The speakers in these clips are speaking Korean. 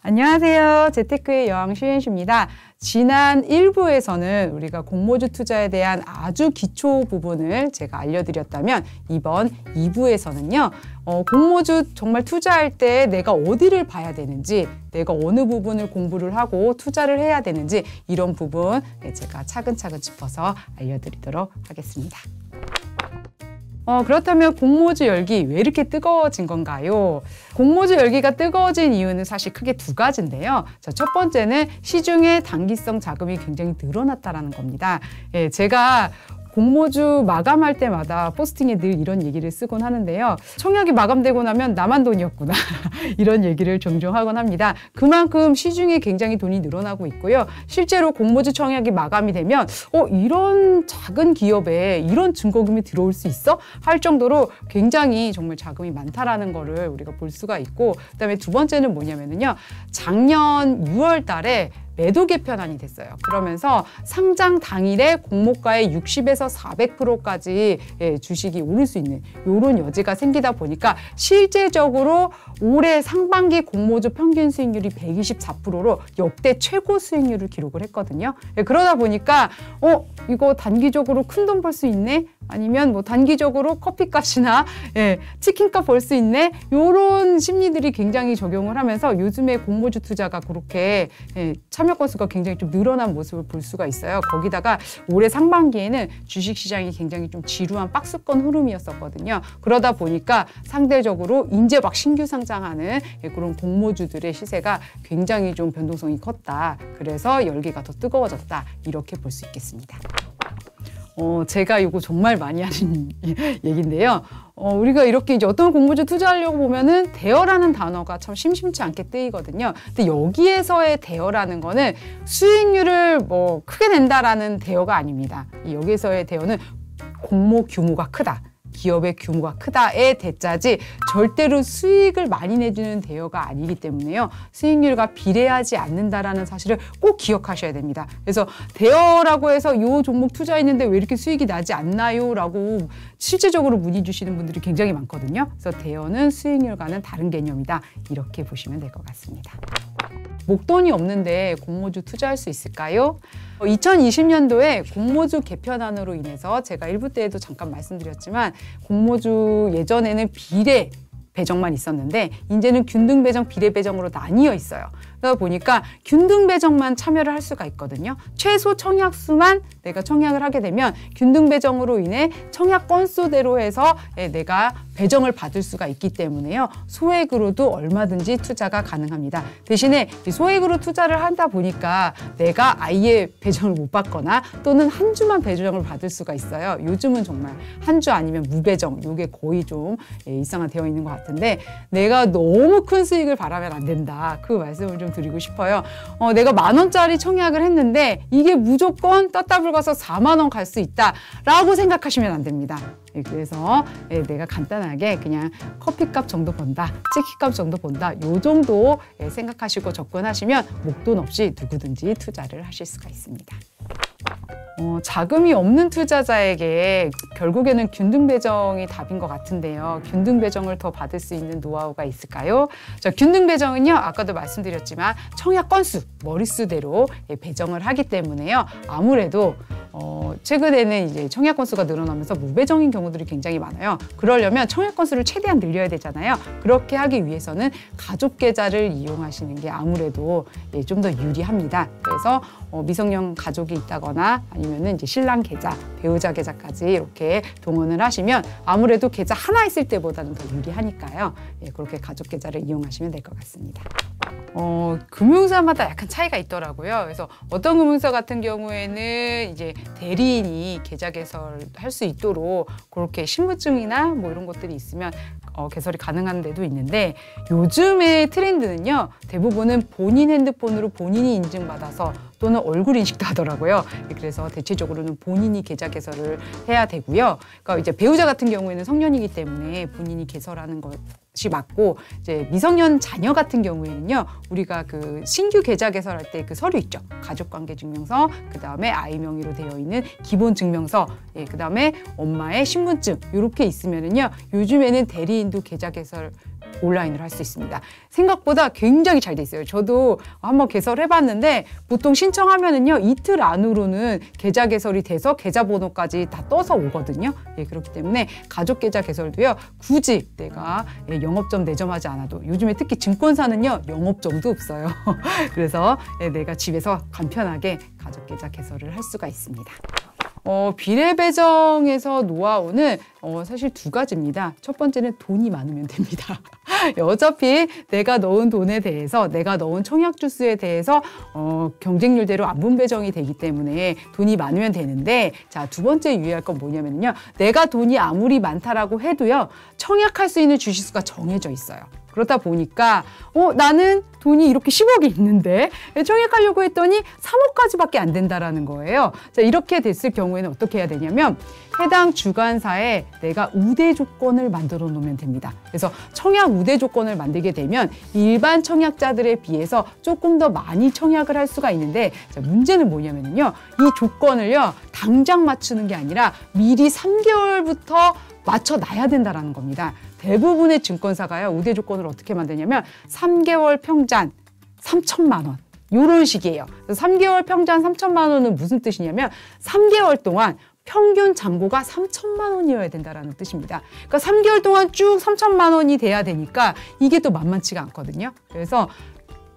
안녕하세요. 재테크의 여왕 슈엔슈입니다. 지난 1부에서는 우리가 공모주 투자에 대한 아주 기초 부분을 제가 알려드렸다면 이번 2부에서는요. 공모주 정말 투자할 때 내가 어디를 봐야 되는지, 내가 어느 부분을 공부를 하고 투자를 해야 되는지 이런 부분 제가 차근차근 짚어서 알려드리도록 하겠습니다. 그렇다면 공모주 열기 왜 이렇게 뜨거워진 건가요? 공모주 열기가 뜨거워진 이유는 사실 크게 두 가지인데요. 첫 번째는 시중에 단기성 자금이 굉장히 늘어났다는 겁니다. 제가 공모주 마감할 때마다 포스팅에 늘 이런 얘기를 쓰곤 하는데요. 청약이 마감되고 나면 나만 돈이었구나. 이런 얘기를 종종 하곤 합니다. 그만큼 시중에 굉장히 돈이 늘어나고 있고요. 실제로 공모주 청약이 마감이 되면 이런 작은 기업에 이런 증거금이 들어올 수 있어? 할 정도로 굉장히 정말 자금이 많다라는 거를 우리가 볼 수가 있고, 그다음에 두 번째는 뭐냐면요. 작년 6월 달에 매도 개편안이 됐어요. 그러면서 상장 당일에 공모가의 60에서 400%까지 주식이 오를 수 있는 이런 여지가 생기다 보니까 실제적으로 올해 상반기 공모주 평균 수익률이 124%로 역대 최고 수익률을 기록을 했거든요. 그러다 보니까 이거 단기적으로 큰 돈 벌 수 있네? 아니면 뭐 단기적으로 커피값이나 치킨값 벌 수 있네? 이런 심리들이 굉장히 적용을 하면서 요즘에 공모주 투자가 그렇게 참여 건수가 굉장히 좀 늘어난 모습을 볼 수가 있어요. 거기다가 올해 상반기에는 주식시장이 굉장히 좀 지루한 박스권 흐름이었었거든요. 그러다 보니까 상대적으로 이제 막 신규 상장하는 그런 공모주들의 시세가 굉장히 좀 변동성이 컸다. 그래서 열기가 더 뜨거워졌다. 이렇게 볼 수 있겠습니다. 제가 이거 정말 많이 하는 얘기인데요. 우리가 이렇게 이제 어떤 공모주 투자하려고 보면은 대여라는 단어가 참 심심치 않게 뜨이거든요. 근데 여기에서의 대여라는 거는 수익률을 뭐 크게 낸다라는 대여가 아닙니다. 여기에서의 대여는 공모 규모가 크다. 기업의 규모가 크다의 대자지 절대로 수익을 많이 내주는 대여가 아니기 때문에요. 수익률과 비례하지 않는다라는 사실을 꼭 기억하셔야 됩니다. 그래서 대여라고 해서 이 종목 투자했는데 왜 이렇게 수익이 나지 않나요? 라고 실제적으로 문의 주시는 분들이 굉장히 많거든요. 그래서 대여는 수익률과는 다른 개념이다. 이렇게 보시면 될 것 같습니다. 목돈이 없는데 공모주 투자할 수 있을까요? 2020년도에 공모주 개편안으로 인해서 제가 1부 때에도 잠깐 말씀드렸지만 공모주 예전에는 비례 배정만 있었는데 이제는 균등 배정, 비례 배정으로 나뉘어 있어요. 그러다 보니까 균등 배정만 참여를 할 수가 있거든요. 최소 청약 수만 내가 청약을 하게 되면 균등 배정으로 인해 청약 건수대로 해서 내가 배정을 받을 수가 있기 때문에요. 소액으로도 얼마든지 투자가 가능합니다. 대신에 소액으로 투자를 하다 보니까 내가 아예 배정을 못 받거나 또는 한 주만 배정을 받을 수가 있어요. 요즘은 정말 한 주 아니면 무배정, 이게 거의 좀 일상화되어 있는 것 같은데 내가 너무 큰 수익을 바라면 안 된다. 그 말씀을 좀 드리고 싶어요. 내가 10,000원짜리 청약을 했는데 이게 무조건 떴다불 가서 40,000원 갈 수 있다라고 생각하시면 안 됩니다. 그래서 내가 간단하게 그냥 커피값 정도 번다, 치킨값 정도 번다, 요 정도 생각하시고 접근하시면 목돈 없이 누구든지 투자를 하실 수가 있습니다. 자금이 없는 투자자에게 결국에는 균등 배정이 답인 것 같은데요. 균등 배정을 더 받을 수 있는 노하우가 있을까요? 균등 배정은요, 아까도 말씀드렸지만 청약 건수, 머릿수대로 배정을 하기 때문에요. 아무래도 최근에는 이제 청약 건수가 늘어나면서 무배정인 경우들이 굉장히 많아요. 그러려면 청약 건수를 최대한 늘려야 되잖아요. 그렇게 하기 위해서는 가족 계좌를 이용하시는 게 아무래도 좀 더 유리합니다. 그래서 미성년 가족이 있다거나 아니면은 이제 신랑 계좌, 배우자 계좌까지 이렇게 동원을 하시면 아무래도 계좌 하나 있을 때보다는 더 유리하니까요. 그렇게 가족 계좌를 이용하시면 될 것 같습니다. 금융사마다 약간 차이가 있더라고요. 그래서 어떤 금융사 같은 경우에는 이제 대리인이 계좌 개설할 수 있도록 그렇게 신분증이나 뭐 이런 것들이 있으면 개설이 가능한 데도 있는데 요즘의 트렌드는요. 대부분은 본인 핸드폰으로 본인이 인증받아서 또는 얼굴 인식도 하더라고요. 그래서 대체적으로는 본인이 계좌 개설을 해야 되고요. 그러니까 이제 배우자 같은 경우에는 성년이기 때문에 본인이 개설하는 것 맞고 이제 미성년 자녀 같은 경우에는요 우리가 그 신규 계좌 개설할 때 그 서류 있죠 가족관계증명서 그다음에 아이 명의로 되어 있는 기본증명서 예, 그다음에 엄마의 신분증 이렇게 있으면은요 요즘에는 대리인도 계좌 개설 온라인으로 할 수 있습니다. 생각보다 굉장히 잘 돼 있어요. 저도 한번 개설해봤는데 보통 신청하면은요 이틀 안으로는 계좌 개설이 돼서 계좌번호까지 다 떠서 오거든요. 예, 그렇기 때문에 가족 계좌 개설도요 굳이 내가 영업점 내점하지 않아도 요즘에 특히 증권사는요 영업점도 없어요. 그래서 내가 집에서 간편하게 가족 계좌 개설을 할 수가 있습니다. 비례 배정에서 노하우는 사실 두 가지입니다. 첫 번째는 돈이 많으면 됩니다. 어차피 내가 넣은 돈에 대해서 내가 넣은 청약 주수에 대해서 경쟁률대로 안분 배정이 되기 때문에 돈이 많으면 되는데 자, 두 번째 유의할 건 뭐냐면요. 내가 돈이 아무리 많다라고 해도요. 청약할 수 있는 주식수가 정해져 있어요. 그렇다 보니까 나는 돈이 이렇게 10억이 있는데 청약하려고 했더니 3억까지밖에 안 된다라는 거예요. 자, 이렇게 됐을 경우에는 어떻게 해야 되냐면 해당 주관사에 내가 우대 조건을 만들어 놓으면 됩니다. 그래서 청약 우대 조건을 만들게 되면 일반 청약자들에 비해서 조금 더 많이 청약을 할 수가 있는데 자, 문제는 뭐냐면요. 이 조건을요. 당장 맞추는 게 아니라 미리 3개월부터 맞춰놔야 된다라는 겁니다. 대부분의 증권사가요. 우대 조건을 어떻게 만드냐면 3개월 평잔 3천만 원 이런 식이에요. 3개월 평잔 3천만 원은 무슨 뜻이냐면 3개월 동안 평균 잔고가 3천만 원이어야 된다는 뜻입니다. 그러니까 3개월 동안 쭉 3천만 원이 돼야 되니까 이게 또 만만치가 않거든요. 그래서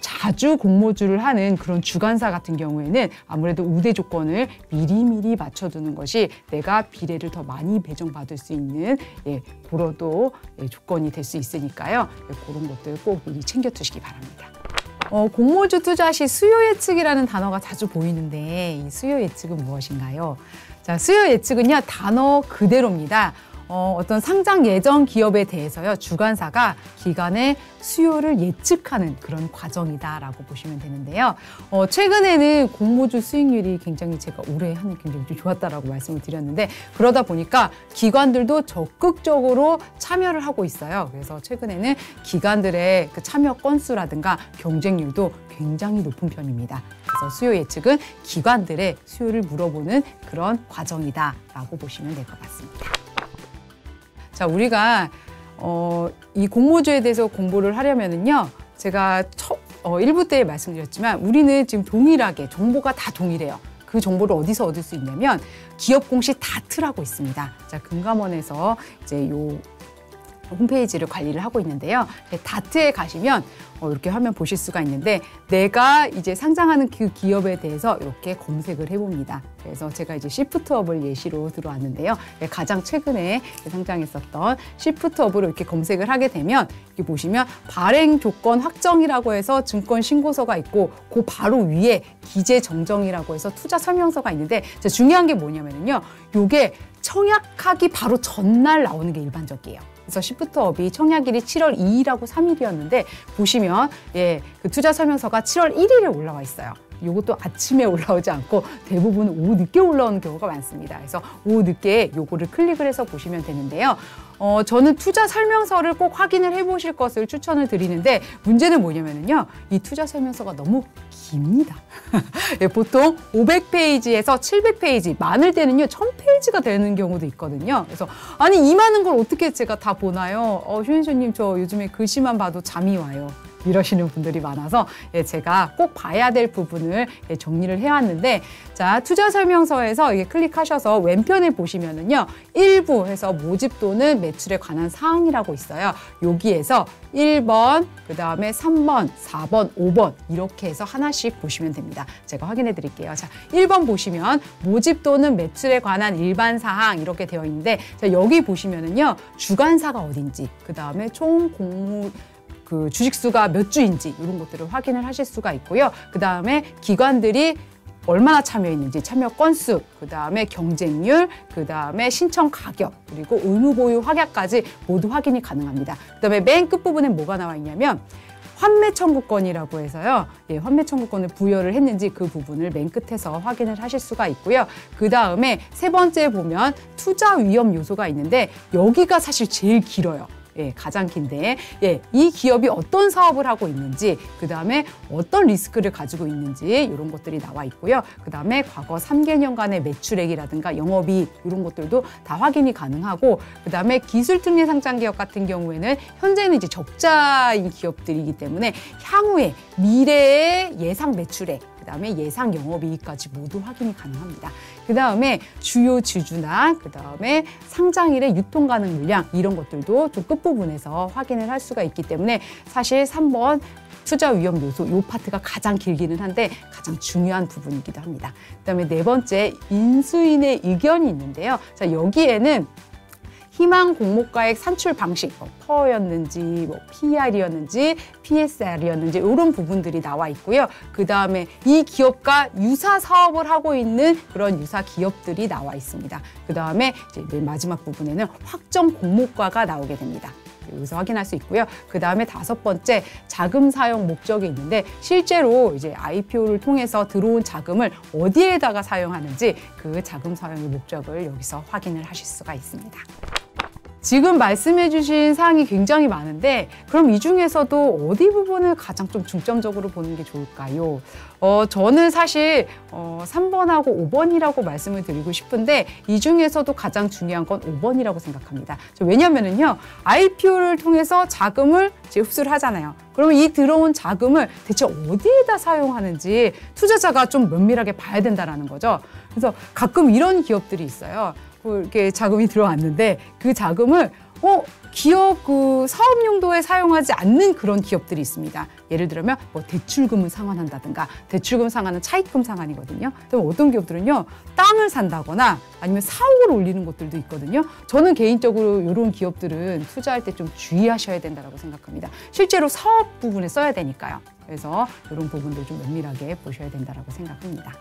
자주 공모주를 하는 그런 주관사 같은 경우에는 아무래도 우대 조건을 미리미리 맞춰두는 것이 내가 비례를 더 많이 배정받을 수 있는 그런 또 조건이 될 수 있으니까요. 그런 것들 꼭 미리 챙겨두시기 바랍니다. 공모주 투자 시 수요 예측이라는 단어가 자주 보이는데 이 수요 예측은 무엇인가요? 자, 수요 예측은요 단어 그대로입니다. 어떤 상장 예정 기업에 대해서요 주관사가 기관의 수요를 예측하는 그런 과정이다라고 보시면 되는데요. 최근에는 공모주 수익률이 굉장히 제가 올해 한 해 굉장히 좀 좋았다라고 말씀을 드렸는데 그러다 보니까 기관들도 적극적으로 참여를 하고 있어요. 그래서 최근에는 기관들의 그 참여 건수라든가 경쟁률도 굉장히 높은 편입니다. 그래서 수요 예측은 기관들의 수요를 물어보는 그런 과정이다라고 보시면 될 것 같습니다. 자, 우리가 이 공모주에 대해서 공부를 하려면은요. 제가 1부 때 말씀드렸지만 우리는 지금 동일하게 정보가 다 동일해요. 그 정보를 어디서 얻을 수 있냐면 기업 공시 다트라고 있습니다. 자, 금감원에서 이제 요 홈페이지를 관리를 하고 있는데요. 다트에 가시면 이렇게 화면 보실 수가 있는데 내가 이제 상장하는 그 기업에 대해서 이렇게 검색을 해봅니다. 그래서 제가 이제 시프트업을 예시로 들어왔는데요. 가장 최근에 상장했었던 시프트업으로 이렇게 검색을 하게 되면 여기 보시면 발행 조건 확정이라고 해서 증권 신고서가 있고 그 바로 위에 기재 정정이라고 해서 투자 설명서가 있는데 중요한 게 뭐냐면요. 요게 청약하기 바로 전날 나오는 게 일반적이에요. 그래서 시프트업이 청약일이 7월 2일하고 3일이었는데 보시면 그 투자 설명서가 7월 1일에 올라와 있어요. 이것도 아침에 올라오지 않고 대부분 오후 늦게 올라오는 경우가 많습니다. 그래서 오후 늦게 요거를 클릭을 해서 보시면 되는데요. 저는 투자 설명서를 꼭 확인을 해보실 것을 추천을 드리는데 문제는 뭐냐면요. 이 투자 설명서가 너무 깁니다. 보통 500페이지에서 700페이지, 많을 때는요 1000페이지가 되는 경우도 있거든요. 그래서 아니 이 많은 걸 어떻게 제가 다 보나요? 휴인수님 저 요즘에 글씨만 봐도 잠이 와요. 이러시는 분들이 많아서 제가 꼭 봐야 될 부분을 정리를 해왔는데 자 투자 설명서에서 이게 클릭하셔서 왼편에 보시면은요 1부 해서 모집 또는 매출에 관한 사항이라고 있어요. 여기에서 1번, 그 다음에 3번, 4번, 5번 이렇게 해서 하나씩 보시면 됩니다. 제가 확인해 드릴게요. 자 1번 보시면 모집 또는 매출에 관한 일반 사항 이렇게 되어 있는데 자 여기 보시면은요 주관사가 어딘지 그 다음에 총 공모 그 주식수가 몇 주인지 이런 것들을 확인을 하실 수가 있고요. 그 다음에 기관들이 얼마나 참여했는지, 참여 건수, 그 다음에 경쟁률, 그 다음에 신청 가격, 그리고 의무 보유 확약까지 모두 확인이 가능합니다. 그 다음에 맨 끝부분에 뭐가 나와 있냐면 환매 청구권이라고 해서요. 환매 청구권을 부여를 했는지 그 부분을 맨 끝에서 확인을 하실 수가 있고요. 그 다음에 세 번째 보면 투자 위험 요소가 있는데 여기가 사실 제일 길어요. 가장 긴데 이 기업이 어떤 사업을 하고 있는지, 그 다음에 어떤 리스크를 가지고 있는지 이런 것들이 나와 있고요. 그 다음에 과거 3개년간의 매출액이라든가 영업이익 이런 것들도 다 확인이 가능하고, 그 다음에 기술특례 상장 기업 같은 경우에는 현재는 이제 적자인 기업들이기 때문에 향후에 미래의 예상 매출액, 그 다음에 예상 영업이익까지 모두 확인이 가능합니다. 그 다음에 주요 주주나 그 다음에 상장일의 유통 가능 물량 이런 것들도 좀 끝부분에서 확인을 할 수가 있기 때문에 사실 3번 투자 위험 요소 이 파트가 가장 길기는 한데 가장 중요한 부분이기도 합니다. 그 다음에 네 번째 인수인의 의견이 있는데요. 자, 여기에는 희망 공모가액 산출 방식, 퍼였는지, PR이었는지, PSR이었는지 이런 부분들이 나와 있고요. 그 다음에 이 기업과 유사 사업을 하고 있는 그런 유사 기업들이 나와 있습니다. 그 다음에 이제 맨 마지막 부분에는 확정 공모가가 나오게 됩니다. 여기서 확인할 수 있고요. 그 다음에 다섯 번째 자금 사용 목적이 있는데 실제로 이제 IPO를 통해서 들어온 자금을 어디에다가 사용하는지 그 자금 사용의 목적을 여기서 확인을 하실 수가 있습니다. 지금 말씀해 주신 사항이 굉장히 많은데 그럼 이 중에서도 어디 부분을 가장 좀 중점적으로 보는 게 좋을까요? 저는 사실 3번하고 5번이라고 말씀을 드리고 싶은데 이 중에서도 가장 중요한 건 5번이라고 생각합니다. 왜냐면은요, IPO를 통해서 자금을 이제 흡수를 하잖아요. 그러면 이 들어온 자금을 대체 어디에다 사용하는지 투자자가 좀 면밀하게 봐야 된다는 거죠. 그래서 가끔 이런 기업들이 있어요. 이렇게 자금이 들어왔는데 그 자금을 기업 그 사업 용도에 사용하지 않는 그런 기업들이 있습니다. 예를 들면 뭐 대출금을 상환한다든가, 대출금 상환은 차입금 상환이거든요. 그럼 어떤 기업들은요, 땅을 산다거나 아니면 사옥을 올리는 것들도 있거든요. 저는 개인적으로 이런 기업들은 투자할 때 좀 주의하셔야 된다고 생각합니다. 실제로 사업 부분에 써야 되니까요. 그래서 이런 부분들 좀 면밀하게 보셔야 된다고 생각합니다.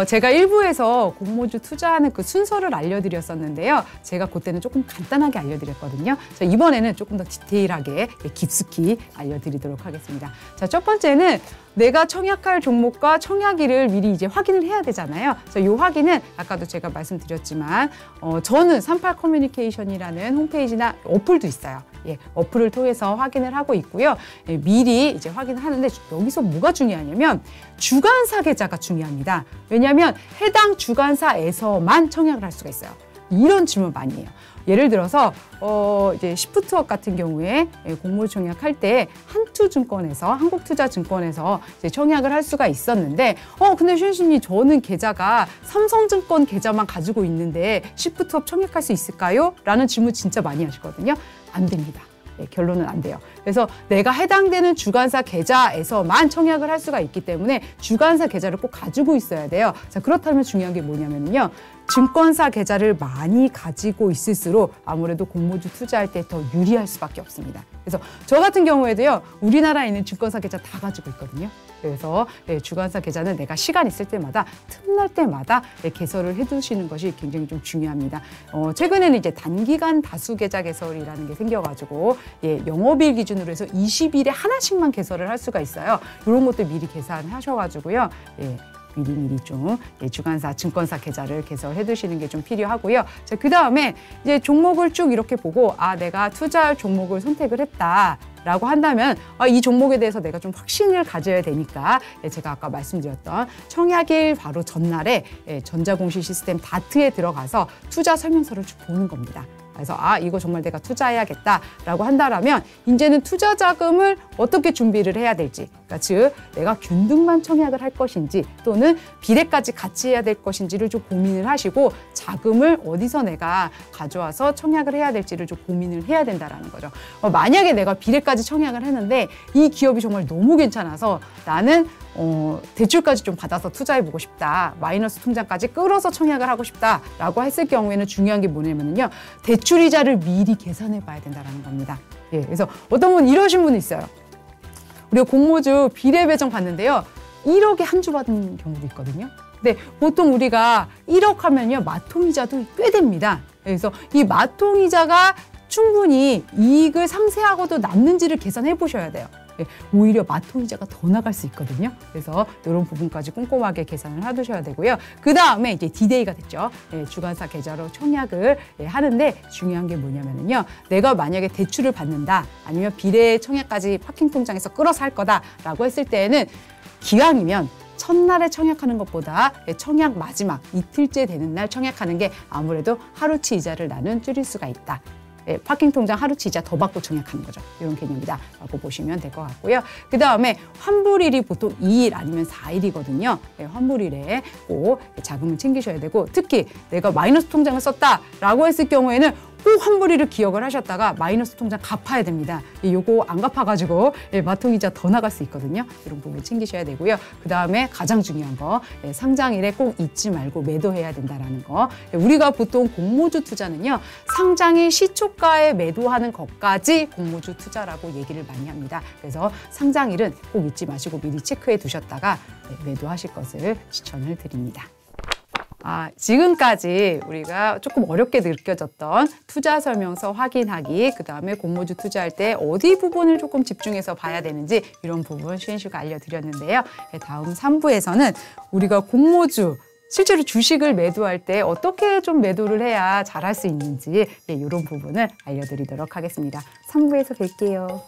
제가 1부에서 공모주 투자하는 그 순서를 알려드렸었는데요. 제가 그때는 조금 간단하게 알려드렸거든요. 자, 이번에는 조금 더 디테일하게 깊숙이 알려드리도록 하겠습니다. 자, 첫 번째는 내가 청약할 종목과 청약일을 미리 이제 확인을 해야 되잖아요. 그래서 이 확인은 아까도 제가 말씀드렸지만 저는 38 커뮤니케이션이라는 홈페이지나 어플도 있어요. 어플을 통해서 확인을 하고 있고요. 미리 이제 확인을 하는데 여기서 뭐가 중요하냐면 주관사 계좌가 중요합니다. 왜냐하면 해당 주관사에서만 청약을 할 수가 있어요. 이런 질문 많이 해요. 예를 들어서 이제 시프트웍 같은 경우에 공모주 청약할 때 한투증권에서, 한국투자증권에서 이제 청약을 할 수가 있었는데 근데 슈인씨님 저는 계좌가 삼성증권 계좌만 가지고 있는데 시프트웍 청약할 수 있을까요? 라는 질문 진짜 많이 하시거든요. 안 됩니다. 결론은 안 돼요. 그래서 내가 해당되는 주관사 계좌에서만 청약을 할 수가 있기 때문에 주관사 계좌를 꼭 가지고 있어야 돼요. 자, 그렇다면 중요한 게 뭐냐면요. 증권사 계좌를 많이 가지고 있을수록 아무래도 공모주 투자할 때 더 유리할 수밖에 없습니다. 그래서 저 같은 경우에도요, 우리나라에 있는 증권사 계좌 다 가지고 있거든요. 그래서 주관사 계좌는 내가 시간 있을 때마다, 틈날 때마다 개설을 해두시는 것이 굉장히 좀 중요합니다. 최근에는 이제 단기간 다수 계좌 개설이라는 게 생겨가지고 영업일 기준으로 해서 20일에 하나씩만 개설을 할 수가 있어요. 이런 것들 미리 계산하셔가지고요. 미리미리 좀 주관사, 증권사 계좌를 개설해 두시는 게 좀 필요하고요. 자, 그 다음에 이제 종목을 쭉 이렇게 보고 내가 투자할 종목을 선택을 했다라고 한다면 이 종목에 대해서 내가 좀 확신을 가져야 되니까 제가 아까 말씀드렸던 청약일 바로 전날에 전자공시 시스템 다트에 들어가서 투자 설명서를 쭉 보는 겁니다. 그래서 이거 정말 내가 투자해야겠다라고 한다라면 이제는 투자 자금을 어떻게 준비를 해야 될지, 그러니까 즉 내가 균등만 청약을 할 것인지 또는 비례까지 같이 해야 될 것인지를 좀 고민을 하시고 자금을 어디서 내가 가져와서 청약을 해야 될지를 좀 고민을 해야 된다라는 거죠. 만약에 내가 비례까지 청약을 했는데 이 기업이 정말 너무 괜찮아서 나는 대출까지 좀 받아서 투자해보고 싶다, 마이너스 통장까지 끌어서 청약을 하고 싶다라고 했을 경우에는 중요한 게 뭐냐면요, 대출이자를 미리 계산해 봐야 된다는 겁니다. 그래서 어떤 분 이러신 분이 있어요. 우리가 공모주 비례 배정 갔는데요, 1억에 한 주 받은 경우도 있거든요. 근데 보통 우리가 1억 하면요, 마통이자도 꽤 됩니다. 그래서 이 마통이자가 충분히 이익을 상쇄하고도 남는지를 계산해 보셔야 돼요. 오히려 마토이자가 더 나갈 수 있거든요. 그래서 이런 부분까지 꼼꼼하게 계산을 해두셔야 되고요. 그 다음에 이제 디데이가 됐죠. 주관사 계좌로 청약을 하는데 중요한 게 뭐냐면요. 내가 만약에 대출을 받는다, 아니면 비례 청약까지 파킹 통장에서 끌어서 할 거다라고 했을 때에는 기왕이면 첫날에 청약하는 것보다 청약 마지막 이틀째 되는 날 청약하는 게 아무래도 하루치 이자를 나는 줄일 수가 있다. 파킹 통장 하루치 이자 더 받고 청약하는 거죠. 이런 개념이다 라고 보시면 될 것 같고요. 그 다음에 환불일이 보통 2일 아니면 4일이거든요. 환불일에 꼭 자금을 챙기셔야 되고, 특히 내가 마이너스 통장을 썼다라고 했을 경우에는 꼭 환불일을 기억을 하셨다가 마이너스 통장 갚아야 됩니다. 요거 안 갚아가지고 마통이자 더 나갈 수 있거든요. 이런 부분 챙기셔야 되고요. 그 다음에 가장 중요한 거, 상장일에 꼭 잊지 말고 매도해야 된다라는 거. 우리가 보통 공모주 투자는요, 상장일 시초가에 매도하는 것까지 공모주 투자라고 얘기를 많이 합니다. 그래서 상장일은 꼭 잊지 마시고 미리 체크해 두셨다가 매도하실 것을 추천을 드립니다. 지금까지 우리가 조금 어렵게 느껴졌던 투자 설명서 확인하기, 그 다음에 공모주 투자할 때 어디 부분을 조금 집중해서 봐야 되는지 이런 부분 슈엔슈가 알려드렸는데요. 다음 3부에서는 우리가 공모주, 실제로 주식을 매도할 때 어떻게 좀 매도를 해야 잘할 수 있는지 이런 부분을 알려드리도록 하겠습니다. 3부에서 뵐게요.